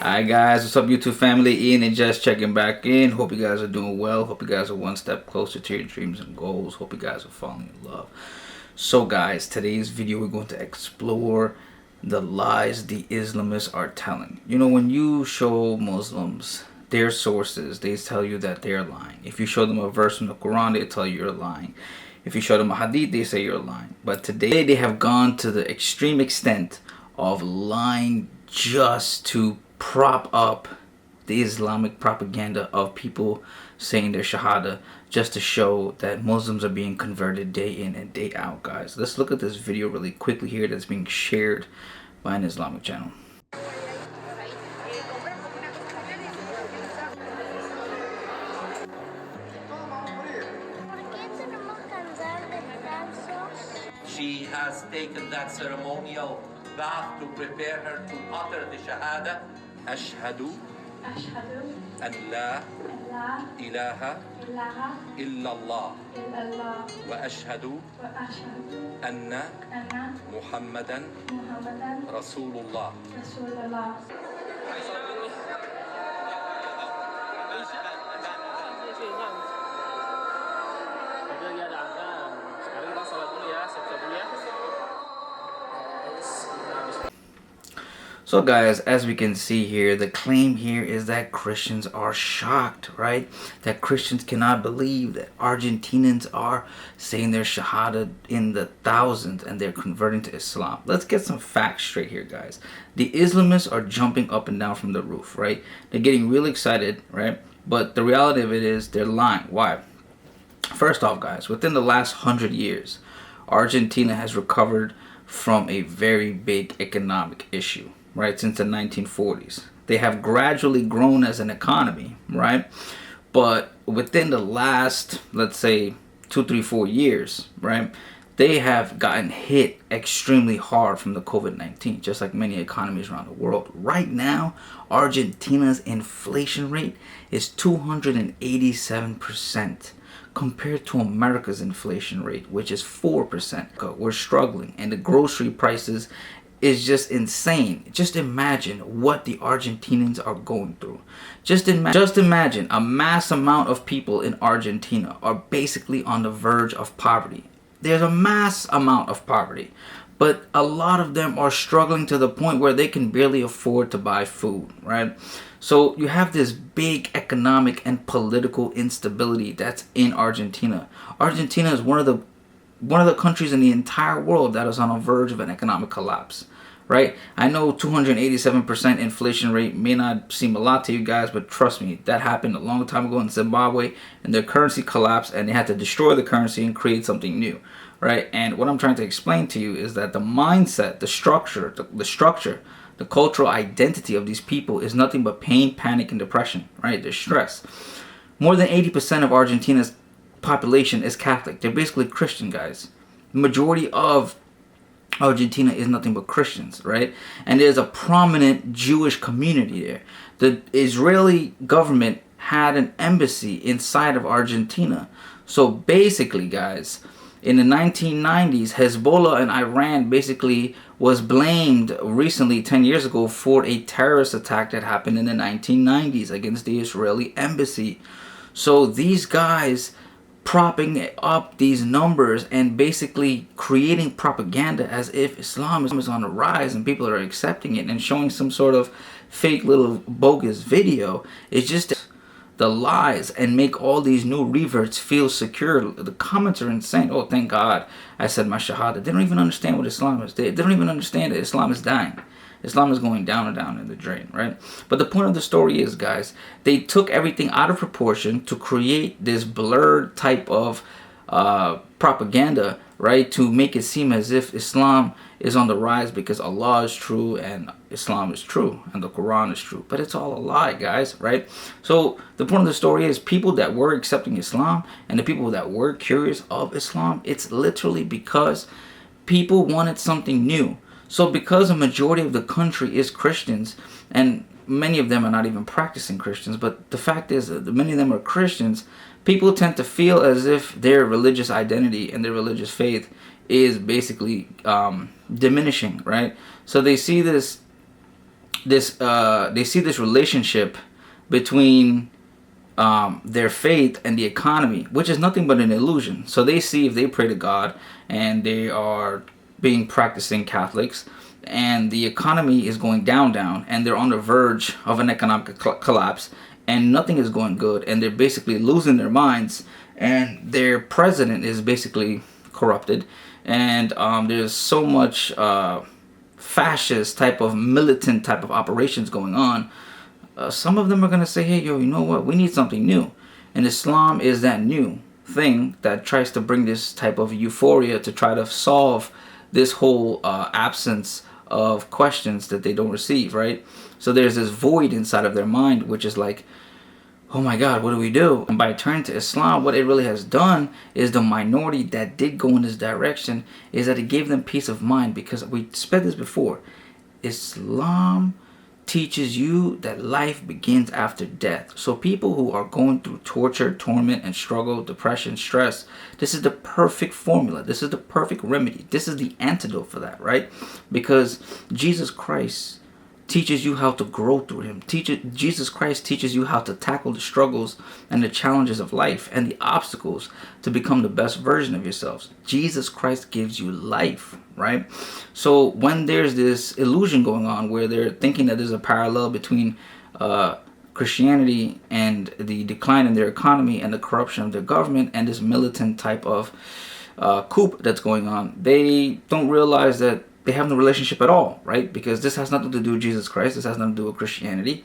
Hi guys, what's up YouTube family? Ian and Jess checking back in. Hope you guys are doing well. Hope you guys are one step closer to your dreams and goals. Hope you guys are falling in love. So guys, today's video we're going to explore the lies the Islamists are telling. You know, when you show Muslims their sources, they tell you that they're lying. If you show them a verse from the Quran, they tell you you're lying. If you show them a hadith, they say you're lying. But today they have gone to the extreme extent of lying just to prop up the Islamic propaganda of people saying their shahada, just to show that Muslims are being converted day in and day out, guys. Let's look at this video really quickly here that's being shared by an Islamic channel. She has taken that ceremonial bath to prepare her to utter the shahada. Ashhadu an la ilaha illallah wa ashhadu anna Muhammadan Rasulullah. So guys, as we can see here, the claim here is that Christians are shocked, right? That Christians cannot believe that Argentinians are saying their shahada in the thousands and they're converting to Islam. Let's get some facts straight here, guys. The Islamists are jumping up and down from the roof, right? They're getting really excited, right? But the reality of it is they're lying. Why? First off, guys, within the last 100 years, Argentina has recovered from a very big economic issue, right, since the 1940s. They have gradually grown as an economy, right? But within the last, let's say, 2, 3, 4 years, right, they have gotten hit extremely hard from the COVID-19, just like many economies around the world. Right now, Argentina's inflation rate is 287%. compared to America's inflation rate, which is 4%. We're struggling, and the grocery prices is just insane. Just imagine what the Argentinians are going through. Just imagine a mass amount of people in Argentina are basically on the verge of poverty. There's a mass amount of poverty, but a lot of them are struggling to the point where they can barely afford to buy food, right? So you have this big economic and political instability that's in Argentina. Argentina is one of the countries in the entire world that is on the verge of an economic collapse, right? I know 287% inflation rate may not seem a lot to you guys, but trust me, that happened a long time ago in Zimbabwe, and their currency collapsed, and they had to destroy the currency and create something new, right? And what I'm trying to explain to you is that the mindset, the structure, the cultural identity of these people is nothing but pain, panic, and depression, right? They're stressed. More than 80% of Argentina's population is Catholic. They're basically Christian, guys. The majority of Argentina is nothing but Christians, right? And there's a prominent Jewish community there. The Israeli government had an embassy inside of Argentina. So basically, guys, in the 1990s, Hezbollah and Iran basically was blamed recently, 10 years ago, for a terrorist attack that happened in the 1990s against the Israeli embassy. So these guys propping up these numbers and basically creating propaganda as if Islam is on the rise and people are accepting it and showing some sort of fake little bogus video. It's just the lies and make all these new reverts feel secure. The comments are insane. Oh, thank God I said my shahada. They don't even understand what Islam is. They don't even understand that Islam is dying. Islam is going down and down in the drain, right? But the point of the story is, guys, they took everything out of proportion to create this blurred type of propaganda, right? To make it seem as if Islam is on the rise because Allah is true and Islam is true and the Quran is true. But it's all a lie, guys, right? So the point of the story is people that were accepting Islam and the people that were curious of Islam, it's literally because people wanted something new. So because a majority of the country is Christians, and many of them are not even practicing Christians, but the fact is that many of them are Christians, people tend to feel as if their religious identity and their religious faith is basically diminishing, right? So they see this they see this relationship between their faith and the economy, which is nothing but an illusion. So they see if they pray to God and they are being practicing Catholics, and the economy is going down, and they're on the verge of an economic collapse, and nothing is going good, and they're basically losing their minds, and their president is basically corrupted, and there's so much fascist type of militant type of operations going on. Some of them are going to say, hey, yo, you know what? We need something new. And Islam is that new thing that tries to bring this type of euphoria to try to solve this whole absence of questions that they don't receive, right? So there's this void inside of their mind, which is like, oh my God, what do we do? And by turning to Islam, what it really has done is the minority that did go in this direction is that it gave them peace of mind, because we said this before. Islam teaches you that life begins after death. So people who are going through torture, torment, and struggle, depression, stress, this is the perfect formula. This is the perfect remedy. This is the antidote for that, right? Because Jesus Christ teaches you how to grow through him. Jesus Christ teaches you how to tackle the struggles and the challenges of life and the obstacles to become the best version of yourselves. Jesus Christ gives you life, right? So when there's this illusion going on where they're thinking that there's a parallel between Christianity and the decline in their economy and the corruption of their government and this militant type of coup that's going on, they don't realize that they have no relationship at all, right? Because this has nothing to do with Jesus Christ. This has nothing to do with Christianity.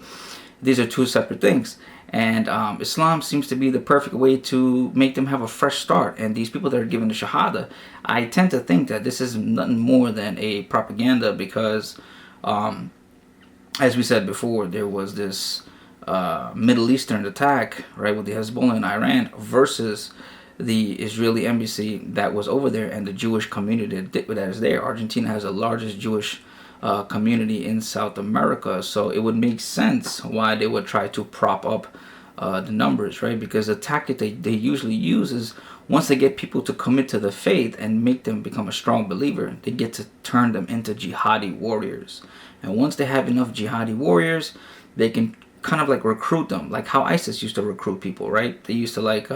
These are two separate things. And Islam seems to be the perfect way to make them have a fresh start. And these people that are given the shahada, I tend to think that this is nothing more than a propaganda, because as we said before, there was this Middle Eastern attack, right, with the Hezbollah in Iran versus the Israeli embassy that was over there and the Jewish community that is there. Argentina has the largest Jewish community in South America, so it would make sense why they would try to prop up the numbers, right? Because the tactic they usually use is once they get people to commit to the faith and make them become a strong believer, they get to turn them into jihadi warriors. And once they have enough jihadi warriors, they can kind of like recruit them, like how ISIS used to recruit people, right? They used to like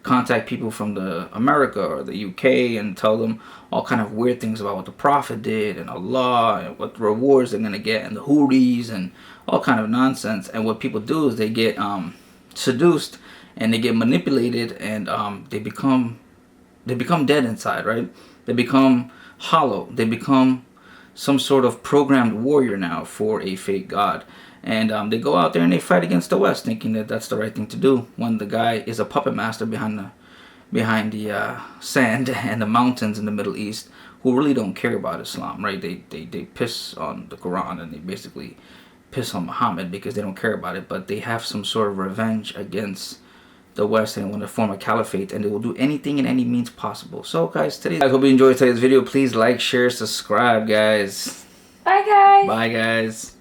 contact people from the America or the UK and tell them all kind of weird things about what the Prophet did and Allah and what rewards they're gonna get and the Houris and all kind of nonsense. And what people do is they get seduced and they get manipulated, and they become dead inside, right? They become hollow. They become some sort of programmed warrior now for a fake god. And they go out there and they fight against the West, thinking that that's the right thing to do, when the guy is a puppet master behind the sand and the mountains in the Middle East, who really don't care about Islam, right? They piss on the Quran and they basically piss on Muhammad because they don't care about it, but they have some sort of revenge against the West and want to form a caliphate, and they will do anything in any means possible. So guys, I hope you enjoyed today's video. Please like, share, subscribe, guys. Bye guys. Bye guys.